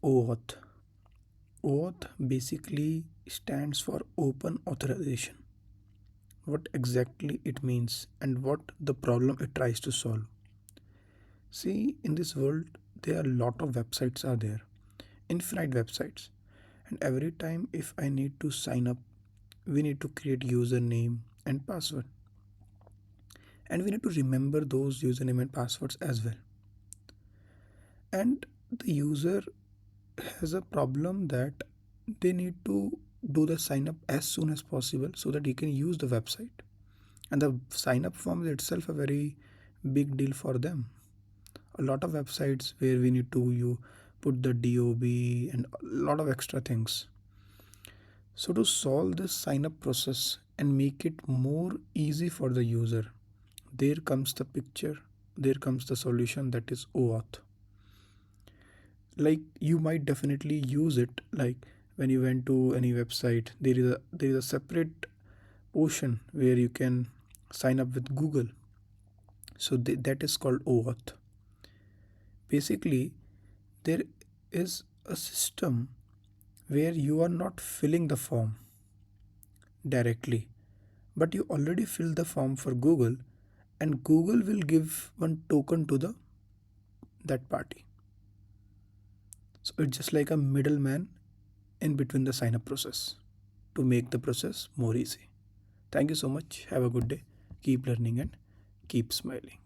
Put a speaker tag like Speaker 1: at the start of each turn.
Speaker 1: OAuth. OAuth basically stands for Open Authorization. What exactly it means and what the problem it tries to solve. See, in this world, there are a lot of websites are there, infinite websites, and every time if I need to sign up, we need to create username and password, and we need to remember those username and passwords as well. And the user has a problem that they need to do the sign up as soon as possible so that he can use the website, and the sign up form is itself a very big deal for them. A lot of websites where we need to you put the dob and a lot of extra things. So to solve this sign up process and make it more easy for the user, there comes the picture, there comes the solution, that is OAuth. Like, you might definitely use it, like when you went to any website, there is a separate portion where you can sign up with Google. So that is called OAuth. Basically, there is a system where you are not filling the form directly, but you already filled the form for Google, and Google will give one token to the that party. So it's just like a middleman in between the sign up process to make the process more easy. Thank you so much. Have a good day. Keep learning and keep smiling.